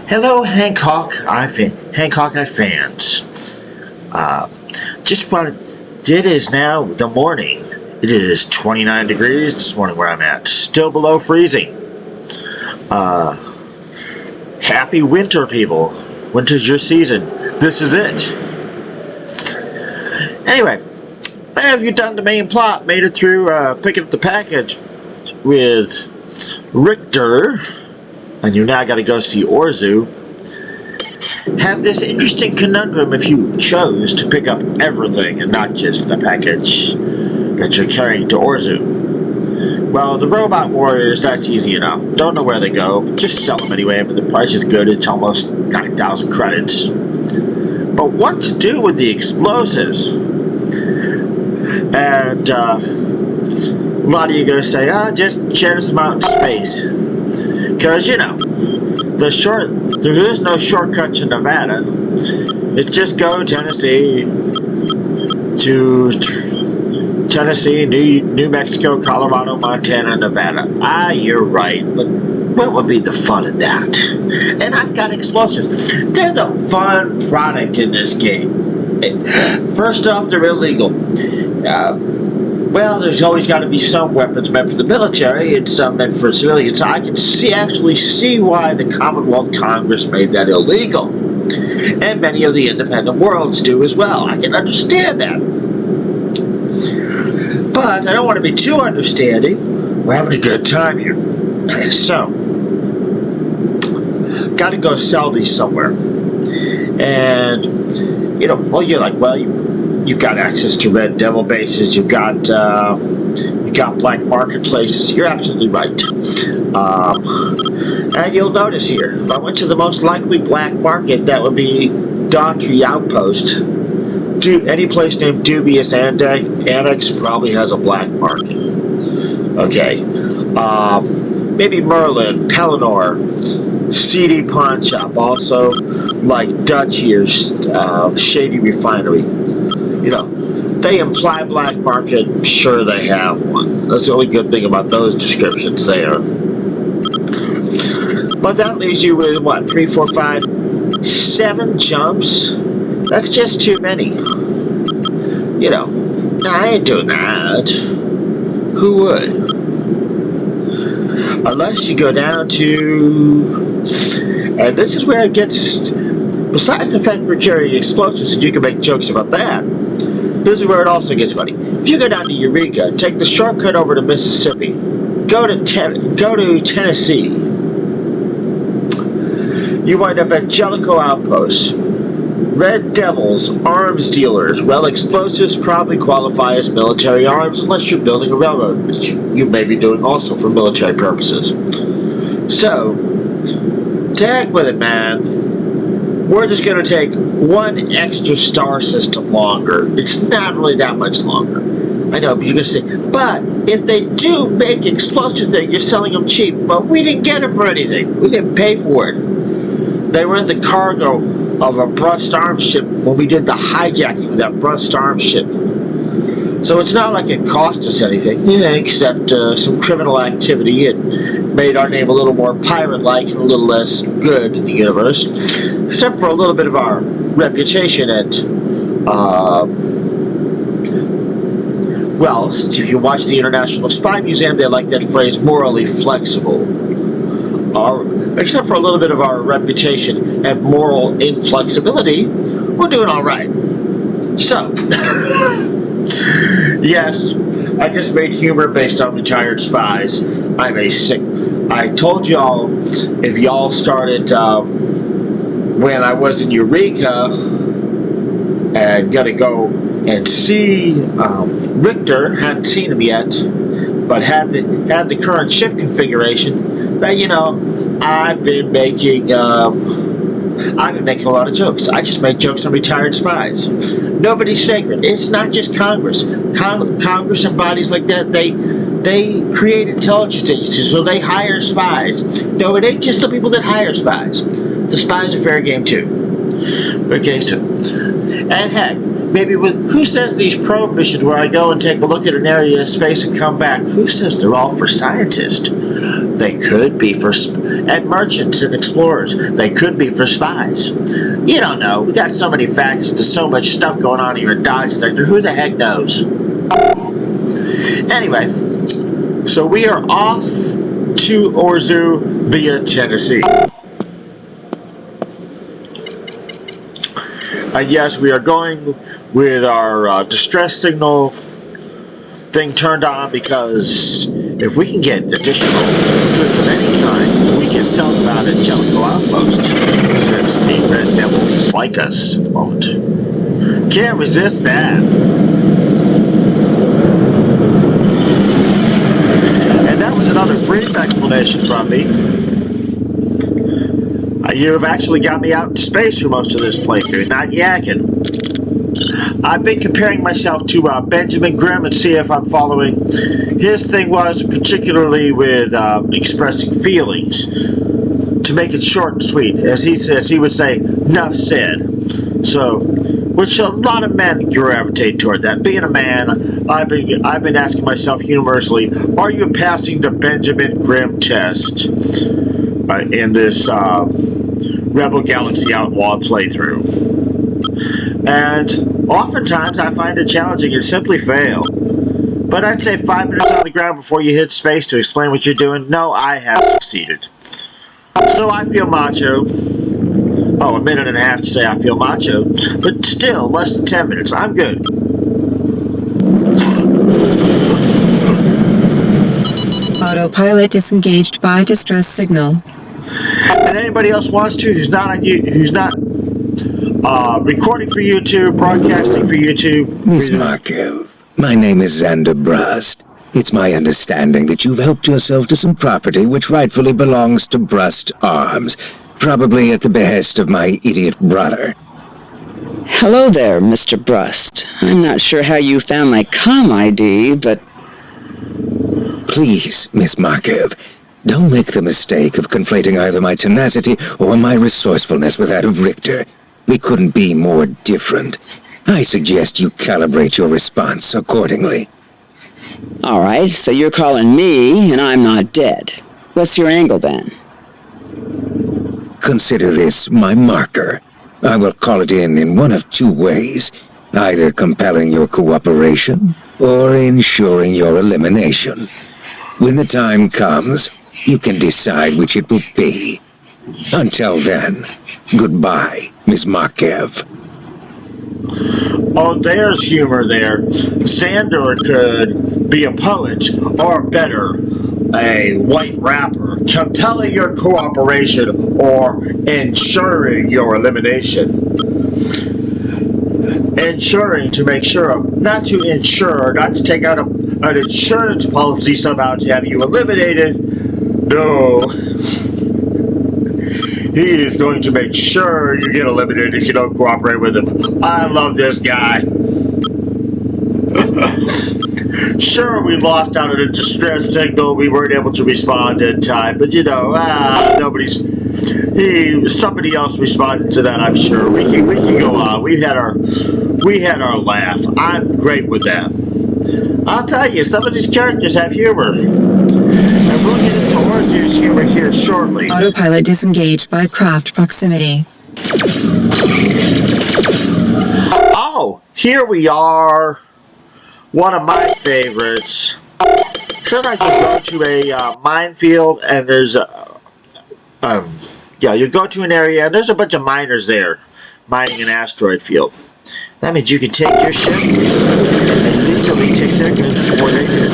Hello, Hancock Eye fans. Just wanted. It is now the morning. It is 29 degrees this morning where I'm at. Still below freezing. Happy winter, people. Winter's your season. This is it. Anyway, have you done the main plot? Made it through picking up the package with Richter, and you now got to go see Orzu. Have this interesting conundrum if you chose to pick up everything and not just the package that you're carrying to Orzu. Well, the robot warriors, that's easy enough. Don't know where they go, but just sell them anyway. But the price is good. It's almost 9,000 credits. But what to do with the explosives? And a lot of you are going to say, just share some out in space. Because, there is no shortcut to Nevada. It's just go Tennessee to Tennessee, New Mexico, Colorado, Montana, Nevada. You're right, but what would be the fun in that? And I've got explosives. They're the fun product in this game. First off, they're illegal. Well, there's always got to be some weapons meant for the military and some meant for civilians. I can actually see why the Commonwealth Congress made that illegal. And many of the independent worlds do as well. I can understand that. But I don't want to be too understanding. We're having a good time here. So, got to go sell these somewhere. And, you're like, you've got access to Red Devil bases. You've got black marketplaces. You're absolutely right. And you'll notice here, if I went to the most likely black market, that would be Daughtry Outpost. Any place named Dubious Annex probably has a black market. Okay. Maybe Merlin, Pelennor, CD Pawn Shop, also like Dutch here, Shady Refinery. They imply black market, sure they have one. That's the only good thing about those descriptions there. But that leaves you with, 3, 4, 5, 7 jumps? That's just too many. I ain't doing that. Who would? Unless you go down to... And this is where it gets... Besides the fact we're carrying explosives, and you can make jokes about that, this is where it also gets funny. If you go down to Eureka, take the shortcut over to Mississippi, go to Tennessee, you wind up at Jellicoe Outpost, Red Devils, arms dealers. Well, explosives probably qualify as military arms unless you're building a railroad, which you may be doing also for military purposes. So, to heck with it, man. We're just going to take one extra star system longer. It's not really that much longer. I know, but you're going to say, but if they do make explosives there, you're selling them cheap. But we didn't get them for anything. We didn't pay for it. They were in the cargo of a brushed arms ship when we did the hijacking of that brushed arms ship. So it's not like it cost us anything, except some criminal activity. It made our name a little more pirate-like and a little less good in the universe. Except for a little bit of our reputation at, if you watch the International Spy Museum, they like that phrase, morally flexible. Except for a little bit of our reputation and moral inflexibility, we're doing all right. So, yes, I just made humor based on retired spies. I told y'all, if y'all started when I was in Eureka and gonna go and see Richter, hadn't seen him yet, but had the current ship configuration, that I've been making a lot of jokes. I just make jokes on retired spies. Nobody's sacred. It's not just Congress. Congress and bodies like that, they create intelligence agencies, so they hire spies. No, it ain't just the people that hire spies. The spies are fair game too. Okay, so, and heck, maybe who says these probe missions where I go and take a look at an area of space and come back, who says they're all for scientists? They could be and merchants and explorers. They could be for spies. You don't know. We got so many factions. There's so much stuff going on here in Dodge sector. Who the heck knows? Anyway, so we are off to Orzu via Tennessee. Yes, we are going with our distress signal thing turned on, because if we can get additional goods of any kind, we can sell them out at Jellicoe Outpost, since the Red Devils like us at the moment. Can't resist that. And that was another brief explanation from me. You have actually got me out in space for most of this playthrough, not yakking. I've been comparing myself to Benjamin Grimm and see if I'm following. His thing was particularly with expressing feelings. To make it short and sweet, as he says, he would say, "Nuff said." So, which a lot of men gravitate toward that. Being a man, I've been asking myself humorously, are you passing the Benjamin Grimm test in this Rebel Galaxy Outlaw playthrough? And oftentimes I find it challenging and simply fail. But I'd say 5 minutes on the ground before you hit space to explain what you're doing. No, I have succeeded. So I feel macho. Oh, a minute and a half to say I feel macho. But still, less than 10 minutes. I'm good. Autopilot disengaged by distress signal. And anybody else wants to, who's not recording for YouTube, broadcasting for YouTube. Miss Markov, my name is Xander Brust. It's my understanding that you've helped yourself to some property which rightfully belongs to Brust Arms, probably at the behest of my idiot brother. Hello there, Mr. Brust. I'm not sure how you found my comm ID, but... Please, Miss Markov, don't make the mistake of conflating either my tenacity or my resourcefulness with that of Richter. We couldn't be more different. I suggest you calibrate your response accordingly. All right, so you're calling me, and I'm not dead. What's your angle, then? Consider this my marker. I will call it in one of two ways, either compelling your cooperation or ensuring your elimination. When the time comes, you can decide which it will be. Until then, goodbye, Miss Markov. Oh, there's humor there. Xander could be a poet, or better, a white rapper, compelling your cooperation or ensuring your elimination. Ensuring to make sure of, not to insure, not to take out an insurance policy somehow to have you eliminated. No. He is going to make sure you get eliminated if you don't cooperate with him. I love this guy. Sure, we lost out on a distress signal. We weren't able to respond in time, but you know, somebody else responded to that. I'm sure we can go on. We had our laugh. I'm great with that. I'll tell you, some of these characters have humor. And we'll get into Orzu's humor here shortly. Autopilot disengaged by craft proximity. Oh, here we are. One of my favorites. Sometimes you go to a minefield and there's you go to an area and there's a bunch of miners there mining an asteroid field. That means you can take your ship and legally take their goods before they do.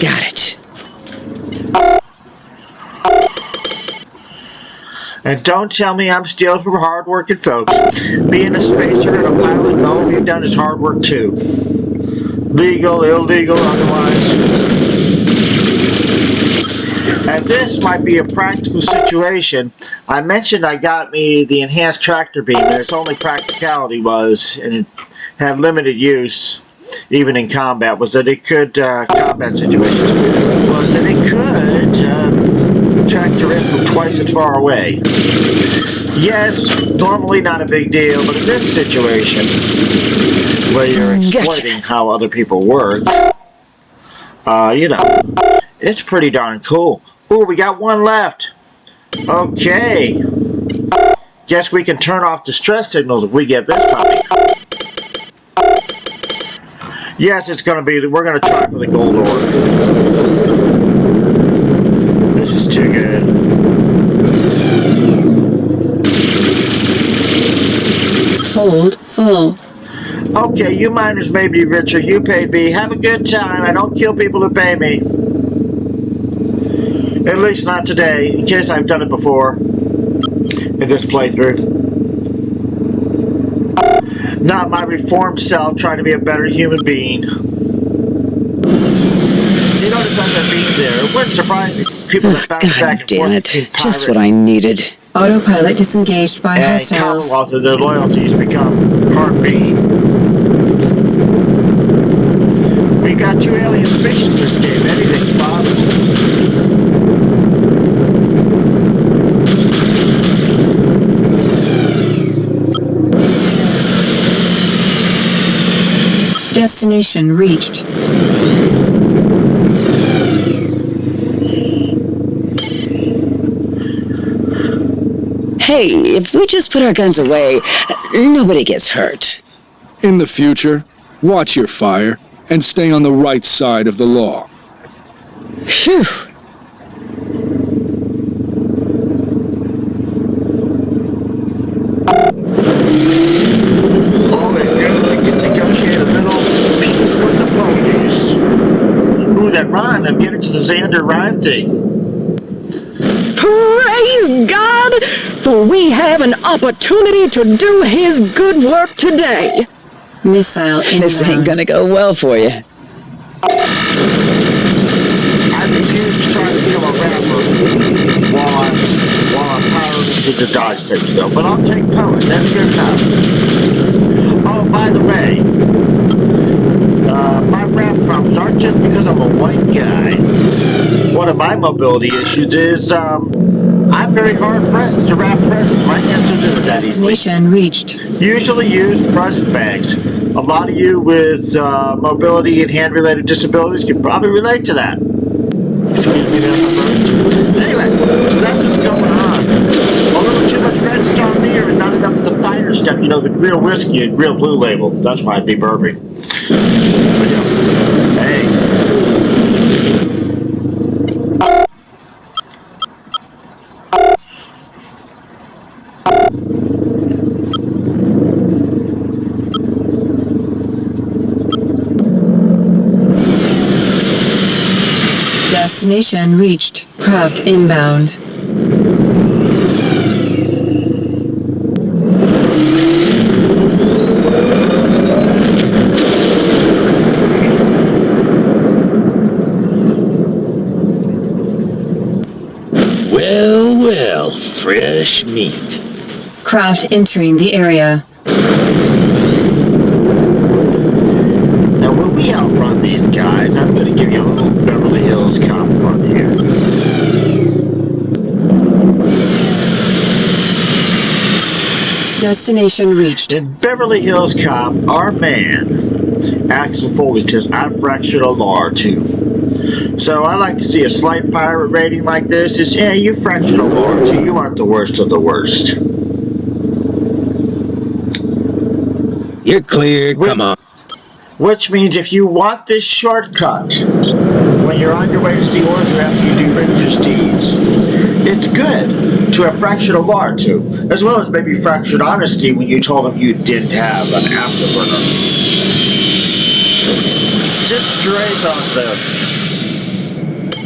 Got it. And don't tell me I'm stealing from hard-working folks. Being a spacer and a pilot and all we've done is hard work too. Legal, illegal, otherwise. And this might be a practical situation. I mentioned I got me the enhanced tractor beam, and its only practicality was, and it had limited use, even in combat, was that it could, combat situations, was that it could track your in from twice as far away. Yes, normally not a big deal, but in this situation, where you're exploiting how other people work, you know, it's pretty darn cool. Ooh, we got one left. Okay. Guess we can turn off distress signals if we get this puppy. Yes, it's gonna be, we're gonna try for the gold ore. This is too good. Hold full. Okay, you miners may be richer, you paid me. Have a good time. I don't kill people who pay me. At least not today, in case I've done it before. In this playthrough. Not my reformed self trying to be a better human being. You notice on the beam there, it wouldn't surprise me. People that bounce back and damn forth it. between pirate Just what I needed. Autopilot disengaged by and hostiles. Commonwealth and their loyalties become heartbeat. We got 2 alien species in this game. Anything's possible. Destination reached. Hey, if we just put our guns away, nobody gets hurt. In the future, watch your fire and stay on the right side of the law. Phew. Always good we can negotiate a little peace with the police. Ooh, that rhyme. I'm getting to the Xander rhyme thing. Praise God, for we have an opportunity to do His good work today. Missile This ain't inbound. gonna go well for you. I refuse to try to kill a rapper while I'm piloting through the dodge section, though. But I'll take poet. That's good enough. Oh, by the way, my rap problems aren't just because I'm a white guy. One of my mobility issues is, I'm very hard pressed to wrap presents. My hands don't do it that easily. Destination reached. Usually use present bags. A lot of you with mobility and hand-related disabilities can probably relate to that. Excuse me there, my bird. Anyway, so that's what's going on. A little too much Red Star beer and not enough of the finer stuff, you know, the Grill Whiskey and Grill Blue Label. That's why I'd be burping. But yeah. Hey. Destination reached. Craft inbound. Well, well, fresh meat. Craft entering the area. Now, when we outrun these guys, I'm going to give you a little Beverly Hills Cop fun here. Destination reached. In Beverly Hills Cop, our man, Axel Foley, says, I fractured a law or two. So I like to see a slight pirate rating like this is, yeah, you fractured a law or two. You aren't the worst of the worst. You're clear. Come on. Which means if you want this shortcut, when you're on your way to see Orzu after you do Ranger's deeds, it's good to have fractured a law or two, as well as maybe fractured honesty when you told them you didn't have an afterburner. Just straight on there.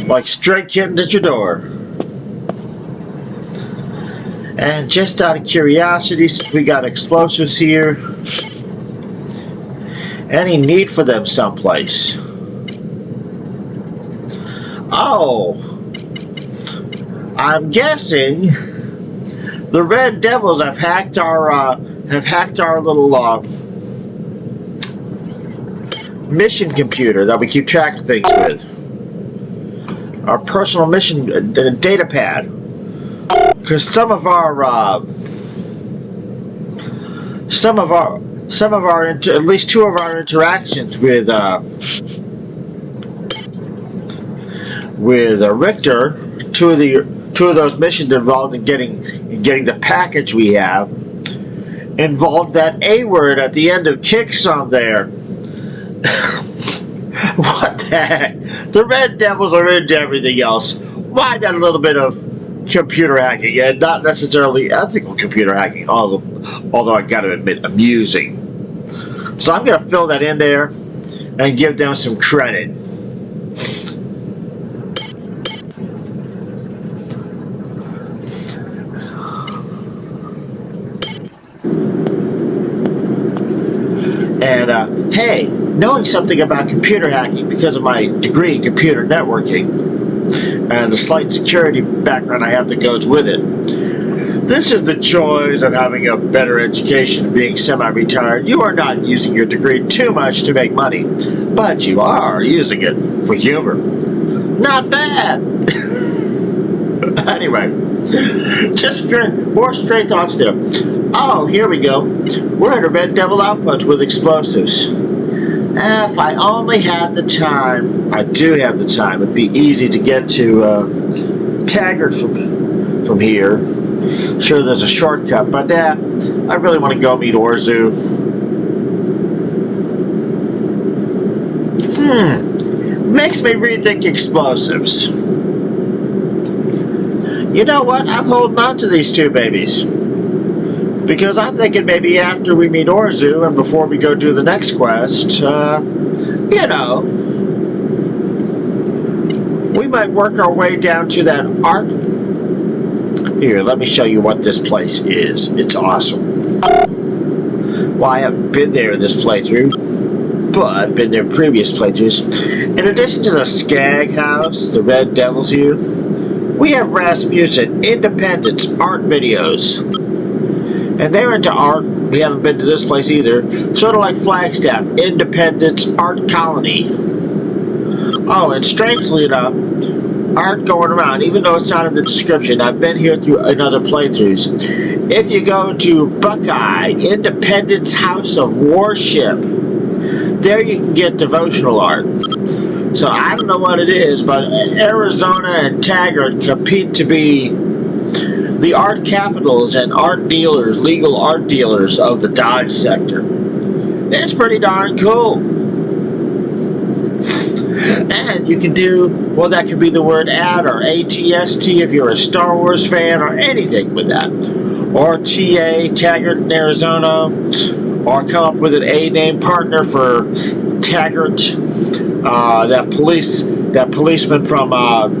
Like straight kittens at your door. And just out of curiosity, since we got explosives here, any need for them someplace? Oh, I'm guessing the Red Devils have hacked our little mission computer that we keep track of things with. our personal mission data pad, because some of our at least two of our interactions with Richter, two of those missions involved in getting the package we have, involved that A word at the end of Kickstone there. What the heck? The Red Devils are into everything else. Why not a little bit of computer hacking, and not necessarily ethical computer hacking, although I gotta admit, amusing. So I'm gonna fill that in there and give them some credit. And hey, knowing something about computer hacking because of my degree in computer networking and the slight security background I have that goes with it, this is the joys of having a better education and being semi-retired. You are not using your degree too much to make money, but you are using it for humor. Not bad! Anyway, just more stray thoughts there. Oh, here we go. We're at a Red Devil outpost with explosives. If I only had the time, I do have the time. It'd be easy to get to Taggart from here. Sure, there's a shortcut, but I really want to go meet Orzu. Makes me rethink explosives. You know what? I'm holding on to these two babies. Because I'm thinking maybe after we meet Orzu and before we go do the next quest, we might work our way down to that art. Here, let me show you what this place is. It's awesome. Well, I haven't been there in this playthrough, but I've been there in previous playthroughs. In addition to the Skag House, the Red Devils here, we have Rasmussen, Independence, art videos. And they're into art. We haven't been to this place either. Sort of like Flagstaff, Independence, Art Colony. Oh, and strangely enough, art going around, even though it's not in the description. I've been here through in other playthroughs. If you go to Buckeye, Independence House of Worship, there you can get devotional art. So I don't know what it is, but Arizona and Taggart compete to be the art capitals and art dealers, legal art dealers of the Dodge sector. It's pretty darn cool. And you can do, well, that could be the word ad or ATST if you're a Star Wars fan or anything with that. Or TA, Taggart in Arizona, or come up with an A-name partner for Taggart, that policeman from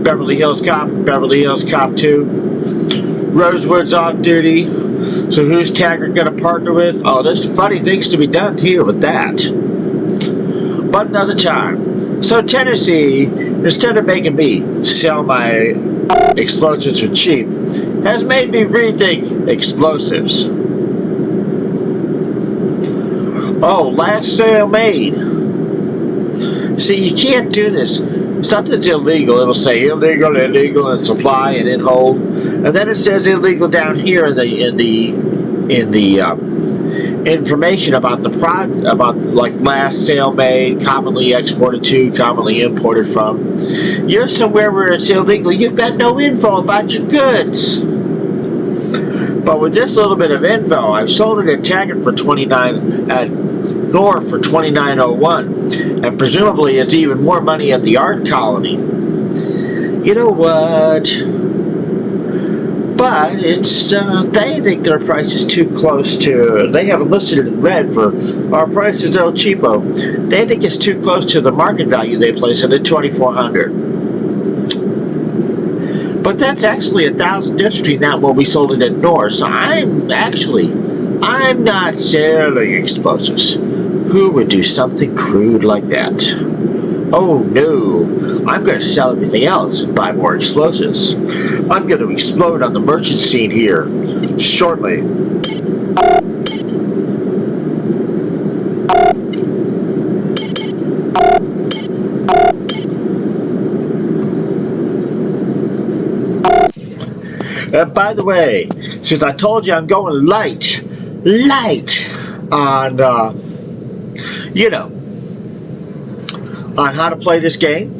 Beverly Hills Cop 2. Rosewood's off duty. So who's Taggart going to partner with? Oh, there's funny things to be done here with that. But another time. So Tennessee, instead of making me sell my explosives for cheap, has made me rethink explosives. Oh, last sale made. See, you can't do this. Something's illegal. It'll say illegal, and supply and in hold, and then it says illegal down here in the information about the product, about like last sale made, commonly exported to, commonly imported from. You're somewhere where it's illegal. You've got no info about your goods. But with this little bit of info, I've sold it at Taggart for $29 at North for $29.01, and presumably it's even more money at the art colony. You know what? But it's they think their price is too close to. They have it listed in red for our price is El Cheapo. They think it's too close to the market value they place it at $2,400. But that's actually 1,000 difference between that and what we sold it at North. So I'm not selling explosives. Who would do something crude like that? Oh no, I'm going to sell everything else and buy more explosives. I'm going to explode on the merchant scene here shortly. By the way, since I told you I'm going light on, on how to play this game,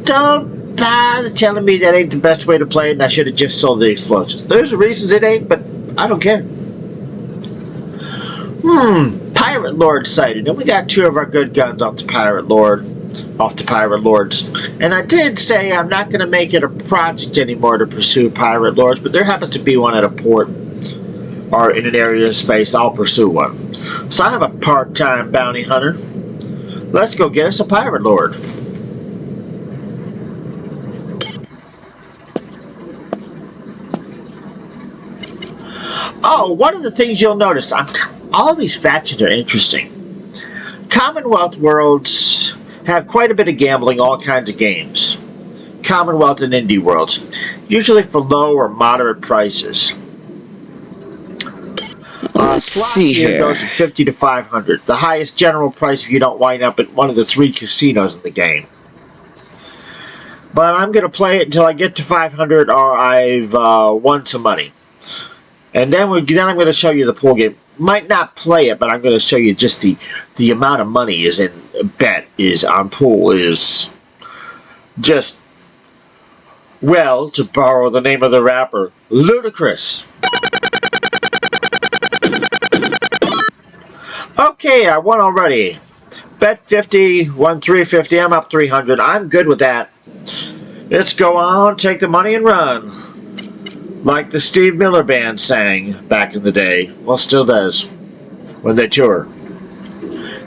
don't bother telling me that ain't the best way to play it and I should have just sold the explosives. There's reasons it ain't, but I don't care. Pirate Lord sighted, and we got 2 of our good guns off the Pirate Lords. And I did say I'm not going to make it a project anymore to pursue Pirate Lords, but there happens to be one at a port or in an area of space. I'll pursue one. So I have a part-time bounty hunter. Let's go get us a Pirate Lord. Oh, one of the things you'll notice, all these factions are interesting. Commonwealth worlds have quite a bit of gambling, all kinds of games. Commonwealth and indie worlds, usually for low or moderate prices. Let's see here here. Goes from 50 to 500, the highest general price if you don't wind up at one of the 3 casinos in the game. But I'm going to play it until I get to 500 or I've won some money. And then I'm going to show you the pool game. Might not play it, but I'm going to show you just the amount of money is in bet is on pool is just, well, to borrow the name of the rapper, ludicrous. Okay, I won already. Bet 50, won 350. I'm up 300. I'm good with that. Let's go on, take the money and run. Like the Steve Miller Band sang back in the day. Well, still does when they tour.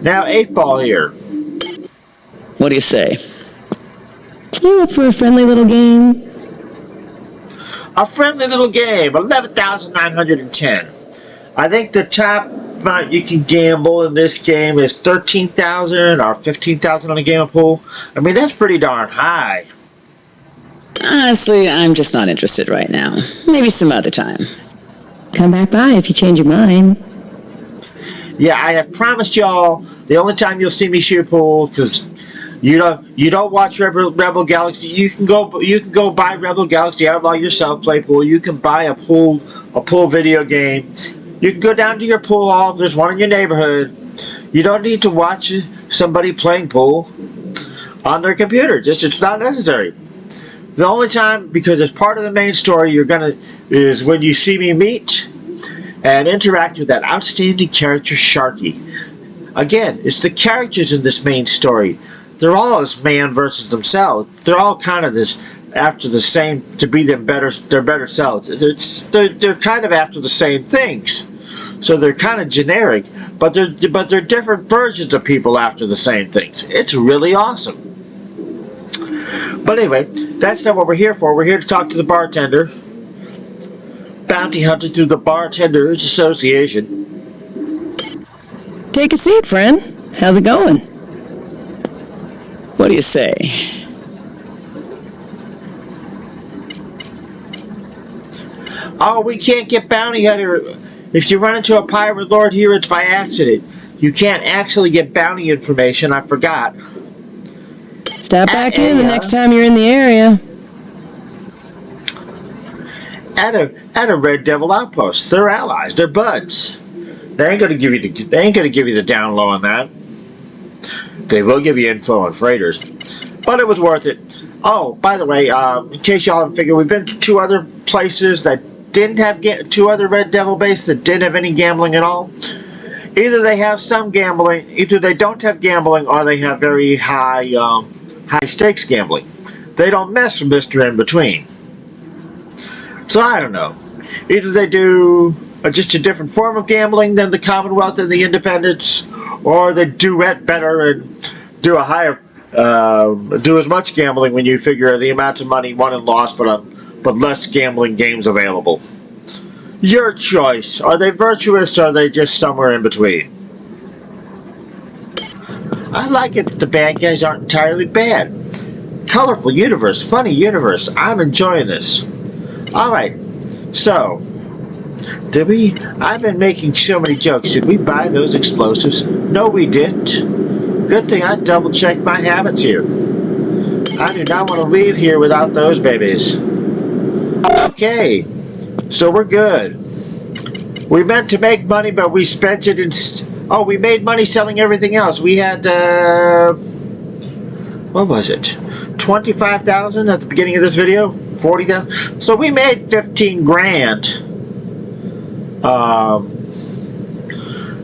Now, 8-ball here. What do you say? You up for a friendly little game? A friendly little game, 11,910. I think the top amount you can gamble in this game is 13,000 or 15,000 on a game of pool. I mean, that's pretty darn high. Honestly, I'm just not interested right now. Maybe some other time. Come back by if you change your mind. Yeah, I have promised y'all the only time you'll see me shoot pool, because you don't watch Rebel Galaxy. You can go buy Rebel Galaxy Outlaw yourself, play pool. You can buy a pool video game. You can go down to your pool hall if there's one in your neighborhood. You don't need to watch somebody playing pool on their computer. It's not necessary. The only time, because it's part of the main story, is when you see me meet and interact with that outstanding character, Sharky. Again, it's the characters in this main story. They're all as man versus themselves. They're all kind of this after the same to be their better selves. They're kind of after the same things. So they're kind of generic, but they're different versions of people after the same things. It's really awesome. But anyway, that's not what we're here for. We're here to talk to the bartender. Bounty hunter through the Bartenders Association. Take a seat, friend. How's it going? What do you say? Oh, we can't get bounty hunter. If you run into a pirate lord here, it's by accident. You can't actually get bounty information. I forgot. Stop back in the next time you're in the area. At a Red Devil outpost. They're allies. They're buds. They ain't gonna give you the down low on that. They will give you info on freighters, but it was worth it. Oh, by the way, in case y'all haven't figured, we've been to 2 other places that didn't have 2 other Red Devil bases that didn't have any gambling at all. Either they have some gambling, either they don't have gambling, or they have very high stakes gambling. They don't mess with Mr. In Between. So I don't know. Either they do just a different form of gambling than the Commonwealth and the Independents, or they duet better and do a higher, do as much gambling when you figure the amounts of money won and lost, but less gambling games available. Your choice. Are they virtuous, or are they just somewhere in between? I like it that the bad guys aren't entirely bad. Colorful universe, funny universe. I'm enjoying this. Alright, so, I've been making so many jokes. Did we buy those explosives? No, we didn't. Good thing I double-checked my habits here. I do not want to leave here without those babies. Okay, so we're good. We meant to make money, but we spent it in... Oh, we made money selling everything else. We had, what was it? 25,000 at the beginning of this video? 40,000? So we made 15 grand.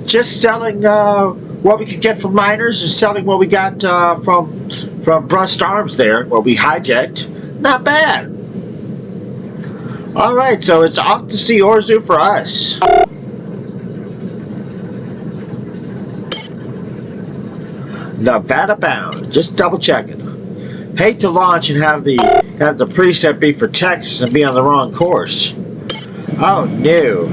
Just selling what we could get from miners and selling what we got from Brust Arms there, what we hijacked. Not bad. Alright, so it's off to see Orzu for us. Nevada bound. Just double checking. Hate to launch and have the preset be for Texas and be on the wrong course. Oh no.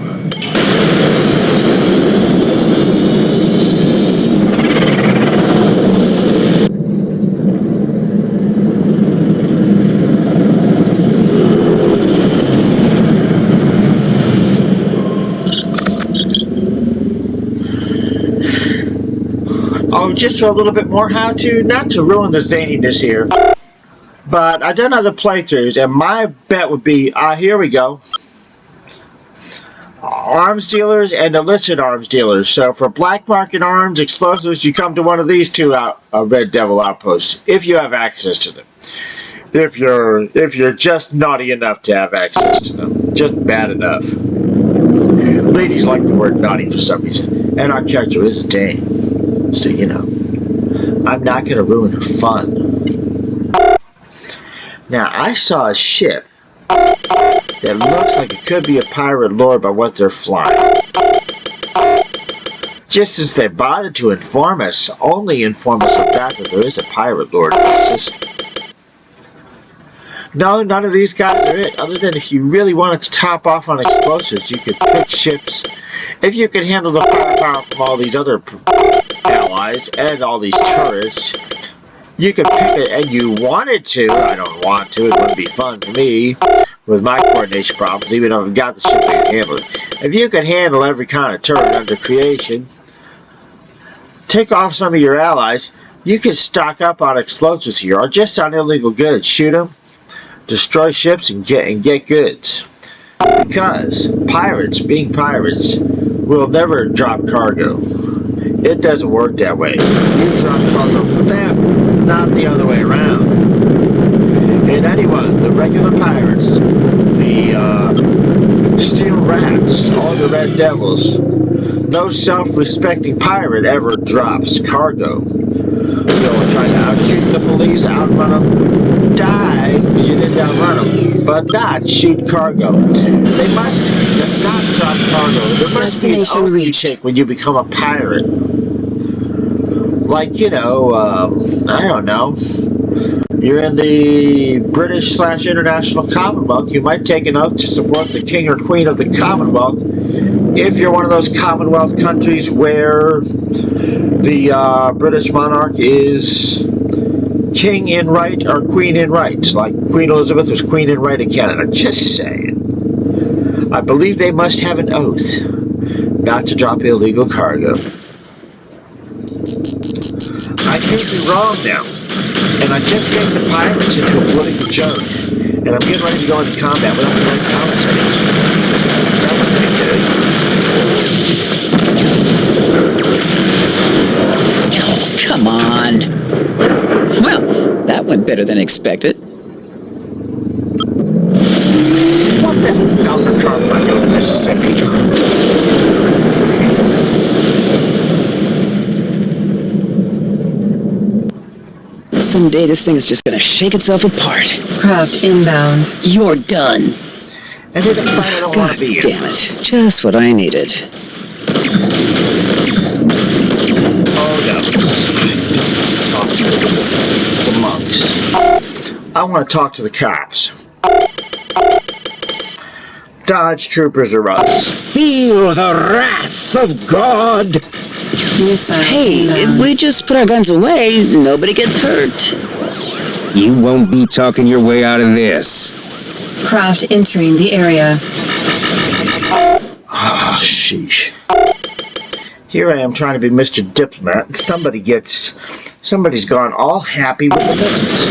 Oh, just a little bit more how-to, not to ruin the zaniness here, but I've done other playthroughs, and my bet would be, here we go, arms dealers and illicit arms dealers. So for black market arms, explosives, you come to one of these two Red Devil outposts, if you have access to them. If you're just naughty enough to have access to them, just bad enough. Ladies like the word naughty for some reason, and our character is a dame. So, you know, I'm not going to ruin her fun. Now, I saw a ship that looks like it could be a pirate lord by what they're flying. Just as they bothered to inform us, only inform us of that there is a pirate lord in the system. No, none of these guys are it, other than if you really wanted to top off on explosives, you could pick ships. If you could handle the firepower from all these other allies and all these turrets, you could pick it, and you wanted to. I don't want to, it wouldn't be fun for me with my coordination problems, even though I've got the ship to handle it. If you could handle every kind of turret under creation, take off some of your allies, you could stock up on explosives here, or just on illegal goods. Shoot them, destroy ships, and get goods. Because pirates, being pirates, will never drop cargo. It doesn't work that way. You drop cargo for them, not the other way around. And anyone, the regular pirates, the steel rats, all the red devils, no self-respecting pirate ever drops cargo. They'll try to outshoot the police, outrun them, die because you didn't outrun them, but not shoot cargo. They must not drop cargo. There must be an oath you take when you become a pirate. Like, you know, I don't know. You're in the British/International Commonwealth. You might take an oath to support the king or queen of the Commonwealth. If you're one of those Commonwealth countries where the British monarch is king in right or queen in right, like Queen Elizabeth was queen in right in Canada. Just saying. I believe they must have an oath not to drop illegal cargo. I could be wrong now, and I just made the pirates into a political joke, and I'm getting ready to go into combat without the right commentators. That was pretty good. Come on. Well, that went better than expected. What the hell are you in Mississippi? Someday this thing is just gonna shake itself apart. Craft inbound. You're done. And in a fight I don't want to be in. Damn it. Just what I needed. Oh no. Talk to the monks. I want to talk to the cops. Dodge troopers are us. Feel the wrath of God. Missile Hey, if inbound. we just put our guns away, nobody gets hurt. You won't be talking your way out of this. Craft entering the area. Ah, sheesh. Here I am trying to be Mr. Diplomat, and somebody's gone all happy with the missiles.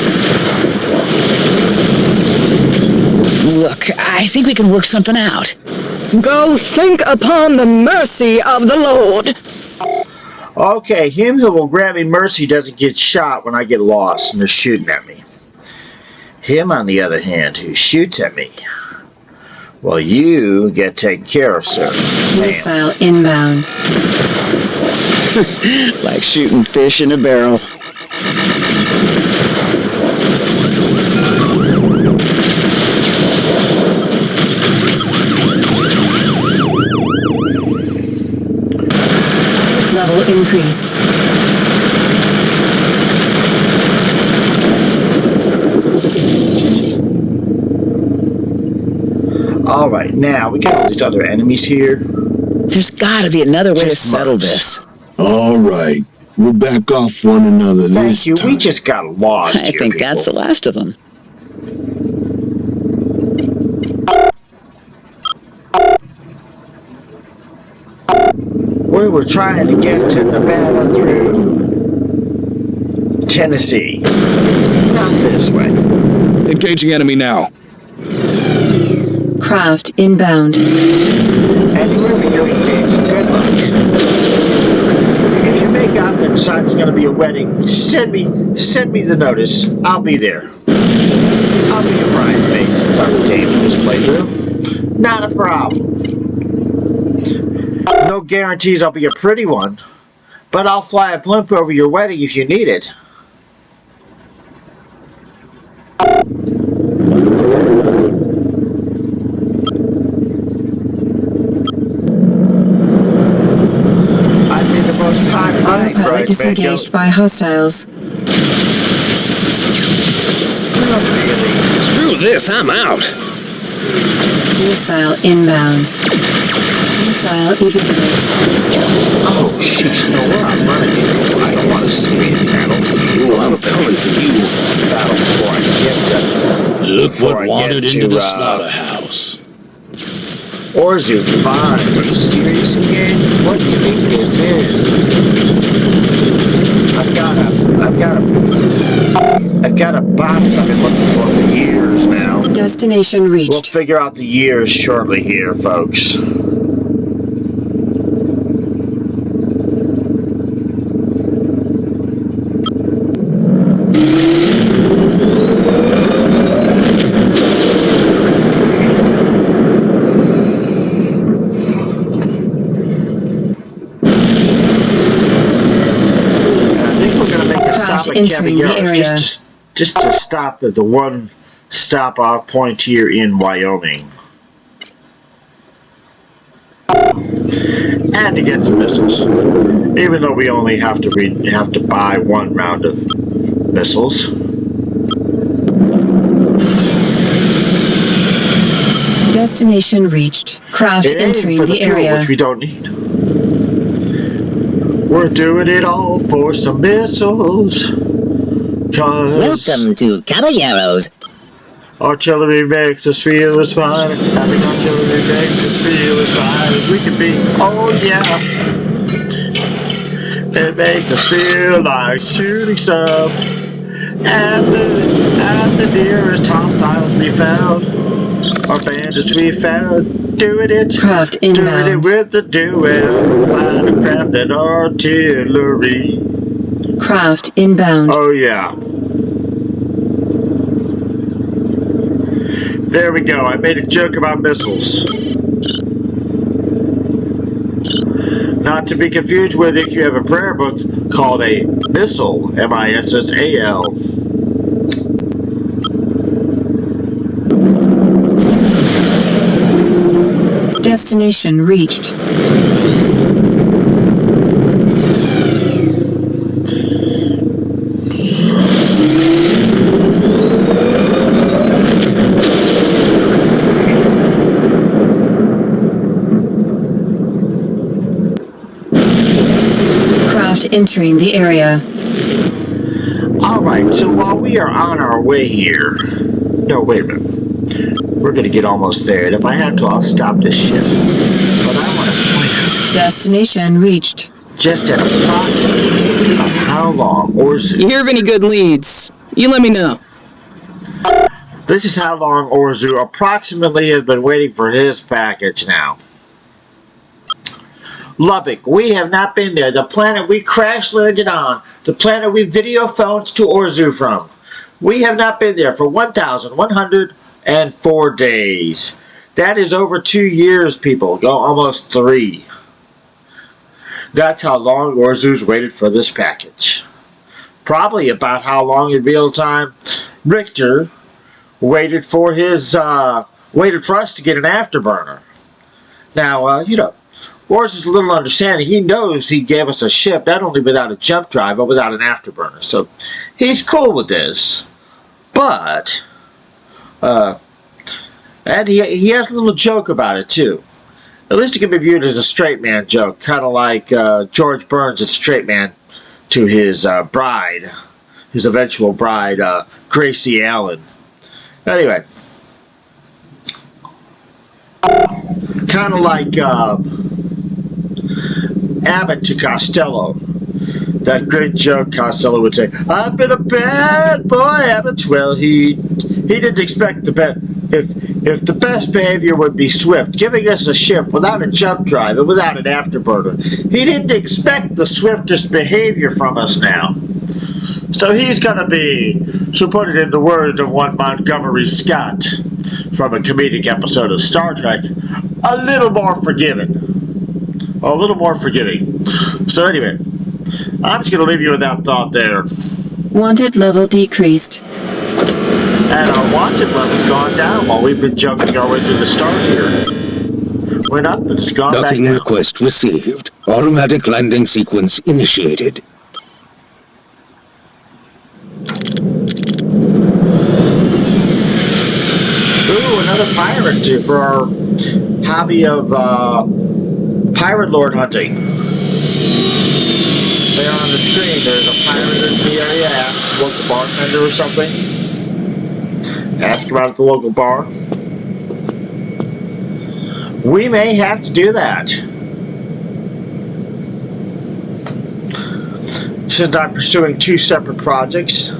Look, I think we can work something out. Go think upon the mercy of the Lord. Okay, him who will grant me mercy doesn't get shot when I get lost and they're shooting at me. Him, on the other hand, who shoots at me, well, you get taken care of, sir. Missile inbound. Like shooting fish in a barrel. Level increased. Alright, now, we got all these other enemies here. There's gotta be another way to Just settle mercs. this. All right. We'll back off one another Thank this you, time. we just got lost I here, think people. that's the last of them. We were trying to get to Nevada through Tennessee. Not this way. Engaging enemy now. Craft inbound. And whoever you're engaged, good luck. If you make out and decide there's going to be a wedding, send me the notice. I'll be there. I'll be your bridesmaid since I'm the tame in this playthrough. Not a problem. No guarantees I'll be a pretty one, but I'll fly a blimp over your wedding if you need it. I'd be the most time running Autopilot disengaged by hostiles. Screw this, I'm out. Missile inbound. Missile evacuated. Oh, shit, you know where I'm running into? I don't want to see it, battle. Ooh, I'm coming for you. Battle before I get to... Look Before I what wandered get into to, the slaughterhouse. Orzu, fine. Are you serious again? What do you think this is? I've got a box I've been looking for years now. Destination We'll reached. figure out the years shortly here, folks. Entering the area. Just to stop at the one stop off point here in Wyoming. And to get some missiles. Even though we only have to buy one round of missiles. Destination reached. Craft It ain't entering for the fuel, area. which we don't need. We're doing it all for some missiles. Welcome to Caballeros. Artillery makes us feel as fine. Having artillery makes us feel as fine as we can be. Oh yeah. It makes us feel like shooting some at the nearest hostiles we found. Our bandits we found. Doing it. Craft Doing it inbound. with the duet. Flying a craft and artillery. Craft inbound. Oh yeah. There we go. I made a joke about missiles. Not to be confused with if you have a prayer book called a missal, M-I-S-S-A-L. Destination reached. Craft entering the area. Alright, so while we are on our way here... No, wait a minute. We're gonna get almost there, and if I have to, I'll stop this ship. But I want to point out Destination reached. just an approximate of how long Orzu... You hear of any good leads? You let me know. This is how long Orzu approximately has been waiting for his package now. Lubbock, we have not been there. The planet we crash landed on. The planet we video phones to Orzu from. We have not been there for 1,104 days. That is over 2 years, people. Almost 3. That's how long Orzu's waited for this package. Probably about how long in real time Richter waited for us to get an afterburner. Now, Orzu's a little understanding. He knows he gave us a ship not only without a jump drive, but without an afterburner. So he's cool with this. But, and he has a little joke about it too. At least it can be viewed as a straight man joke, kind of like George Burns at Straight Man to his bride, his eventual bride, Gracie Allen. Anyway, kind of like Abbott to Costello. That great joke Costello would say, "I've been a bad boy, Abbott." Well, he didn't expect the best. If the best behavior would be swift, giving us a ship without a jump drive and without an afterburner, he didn't expect the swiftest behavior from us now. So he's going to be, to put it in the words of one Montgomery Scott from a comedic episode of Star Trek, a little more forgiving. A little more forgiving. So anyway, I'm just going to leave you with that thought there. Wanted level decreased. And our wanted level's gone down while we've been jumping our way through the stars here. Went up and it's gone back Docking down. request received. Automatic landing sequence initiated. Ooh, another pirate too for our hobby of pirate lord hunting. There on the screen, there's a pirate in the area. Ask the local bartender or something. Ask about it at the local bar. We may have to do that. Since I'm pursuing 2 separate projects.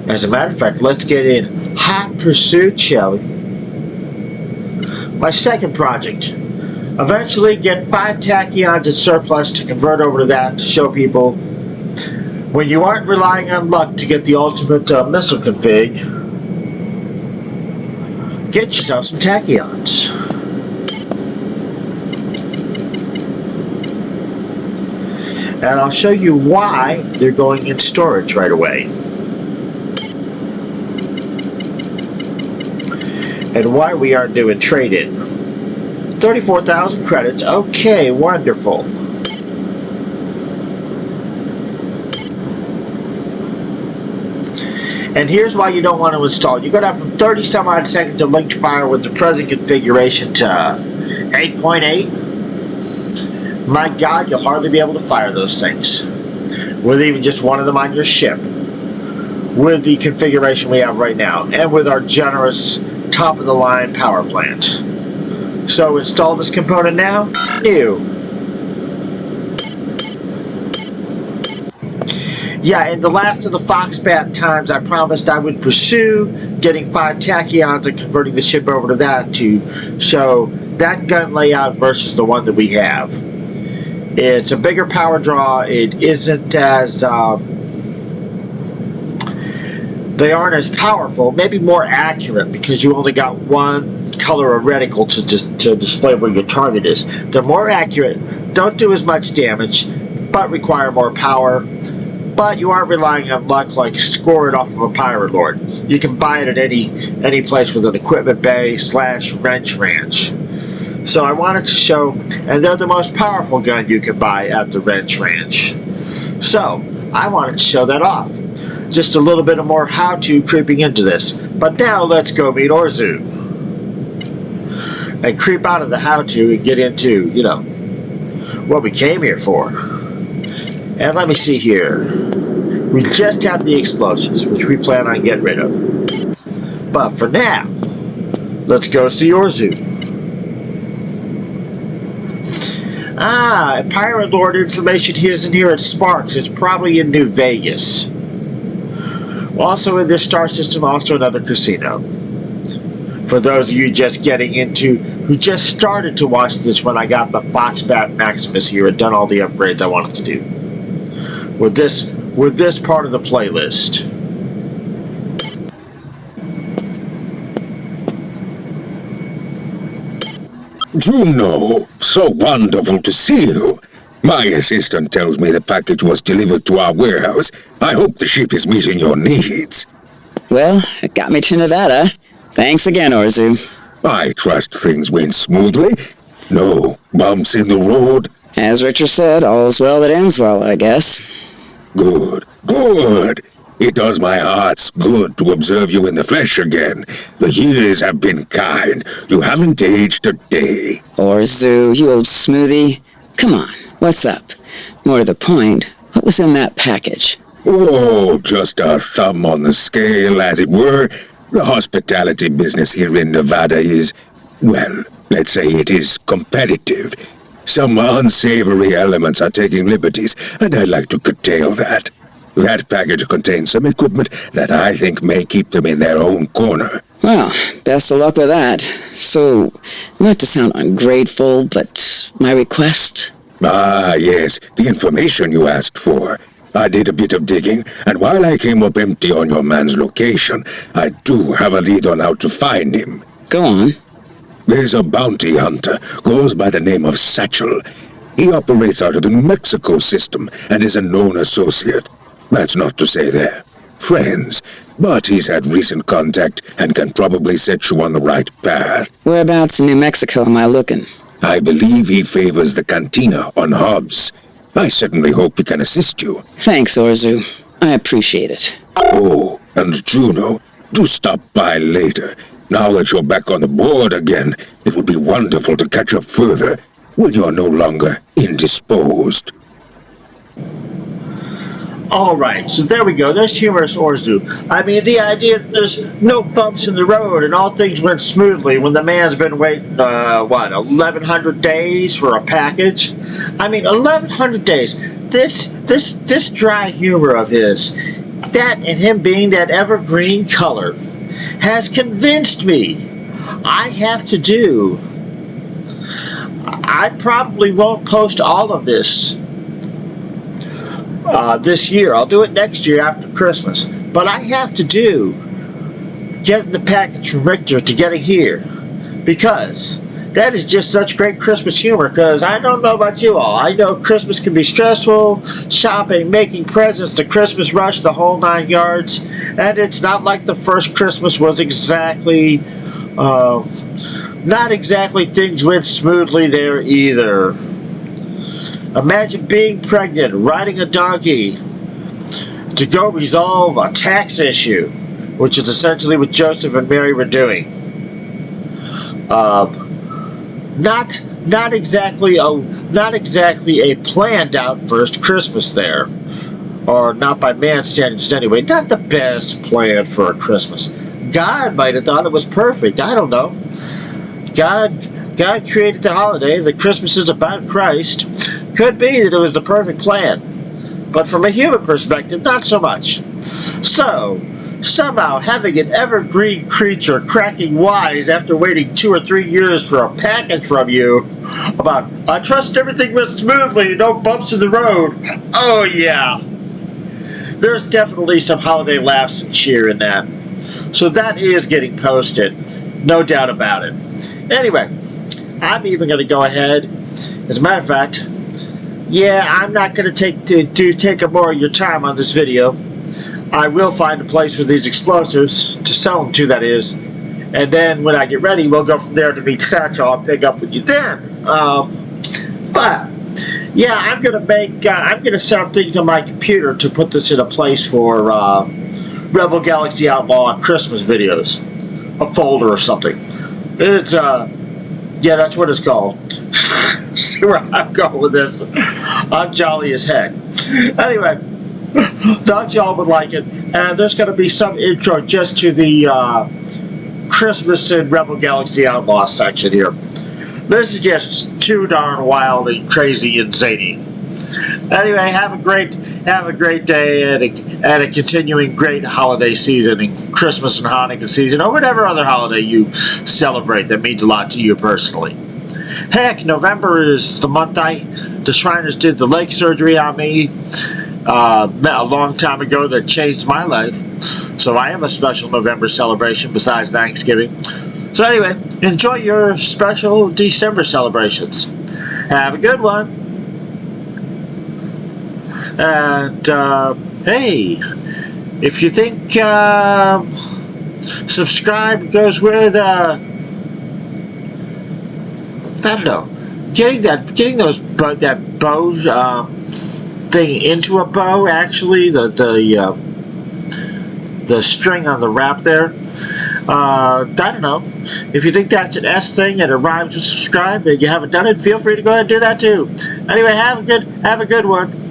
As a matter of fact, let's get in hot pursuit, shall we? My second project. Eventually get 5 tachyons in surplus to convert over to that to show people when you aren't relying on luck to get the ultimate missile config, get yourself some tachyons. And I'll show you why they're going in storage right away. And why we are doing trade-in. 34,000 credits. Okay, wonderful. And here's why you don't want to install. You go down from 30 some odd seconds of linked fire with the present configuration to 8.8. My God, you'll hardly be able to fire those things with even just one of them on your ship. With the configuration we have right now, and with our generous top-of-the-line power plant. So install this component now. New. Yeah, in the last of the Foxbat times, I promised I would pursue getting 5 tachyons and converting the ship over to that to show that gun layout versus the one that we have. It's a bigger power draw. It isn't as they aren't as powerful, maybe more accurate because you only got one color of reticle to display where your target is. They're more accurate, don't do as much damage, but require more power. But you aren't relying on luck like score it off of a pirate lord. You can buy it at any place with an equipment bay / wrench ranch. So I wanted to show, and they're the most powerful gun you can buy at the wrench ranch. So I wanted to show that off. Just a little bit of more how-to creeping into this. But now let's go meet Orzu. And creep out of the how-to and get into, what we came here for. And let me see here. We just have the explosions, which we plan on getting rid of. But for now, let's go see Orzu. Pirate Lord information isn't here at Sparks. It's probably in New Vegas. Also in this star system, also another casino. For those of you who just started to watch this when I got the Foxbat Maximus here and done all the upgrades I wanted to do. With this part of the playlist. Juno, so wonderful to see you. My assistant tells me the package was delivered to our warehouse. I hope the ship is meeting your needs. Well, it got me to Nevada. Thanks again, Orzu. I trust things went smoothly. No bumps in the road. As Richard said, all's well that ends well, I guess. Good, good. It does my heart's good to observe you in the flesh again. The years have been kind. You haven't aged a day. Orzu, you old smoothie. Come on, what's up? More to the point, what was in that package? Oh, just a thumb on the scale, as it were. The hospitality business here in Nevada is, well, let's say it is competitive. Some unsavory elements are taking liberties, and I'd like to curtail that. That package contains some equipment that I think may keep them in their own corner. Well, best of luck with that. So, not to sound ungrateful, but my request? Ah, yes, the information you asked for. I did a bit of digging, and while I came up empty on your man's location, I do have a lead on how to find him. Go on. There's a bounty hunter, goes by the name of Satchel. He operates out of the New Mexico system and is a known associate. That's not to say they're friends, but he's had recent contact and can probably set you on the right path. Whereabouts in New Mexico am I looking? I believe he favors the cantina on Hobbs. I certainly hope he can assist you. Thanks, Orzu. I appreciate it. Oh, and Juno, do stop by later. Now that you're back on the board again, it would be wonderful to catch up further when you're no longer indisposed. Alright, so there we go. There's humorous Orzu. I mean, the idea that there's no bumps in the road and all things went smoothly when the man's been waiting, 1,100 days for a package? I mean, 1,100 days. This dry humor of his, that and him being that evergreen color, has convinced me I probably won't post all of this this year. I'll do it next year after Christmas. But I have to do getting the package from Richter to getting here. Because that is just such great Christmas humor. Because I don't know about you all. I know Christmas can be stressful. Shopping, making presents, the Christmas rush, the whole 9 yards. And it's not like the first Christmas was exactly... not exactly things went smoothly there either. Imagine being pregnant, riding a donkey to go resolve a tax issue, which is essentially what Joseph and Mary were doing. Not exactly a planned out first Christmas there, or not by man's standards anyway. Not the best plan for a Christmas. God might have thought it was perfect. I don't know. God created the holiday. The Christmas is about Christ. Could be that it was the perfect plan. But from a human perspective, not so much. So, somehow having an evergreen creature cracking wise after waiting 2 or 3 years for a package from you about, I trust everything went smoothly, no bumps in the road. Oh yeah. There's definitely some holiday laughs and cheer in that. So that is getting posted. No doubt about it. Anyway, I'm even going to go ahead. As a matter of fact, yeah, I'm not going to take up more of your time on this video. I will find a place for these explosives to sell them to, that is. And then when I get ready, we'll go from there to meet Satchel. I'll pick up with you then. But yeah, I'm gonna set up things on my computer to put this in a place for Rebel Galaxy Outlaw on Christmas videos, a folder or something. It's yeah, that's what it's called. See where I'm going with this? I'm jolly as heck. Anyway, thought y'all would like it, and there's going to be some intro just to the Christmas in Rebel Galaxy Outlaw section here. This is just too darn wild and crazy and zany. Anyway, have a great have a great day and a continuing great holiday season, and Christmas and Hanukkah season, or whatever other holiday you celebrate that means a lot to you personally. Heck, November is the month the Shriners did the leg surgery on me a long time ago that changed my life. So I have a special November celebration besides Thanksgiving. So anyway, enjoy your special December celebrations. Have a good one. And hey, if you think subscribe goes with I don't know, getting those that bow thing into a bow, actually the string on the wrap there. I don't know. If you think that's an S thing and it rhymes with subscribe and you haven't done it, feel free to go ahead and do that too. Anyway, have a good one.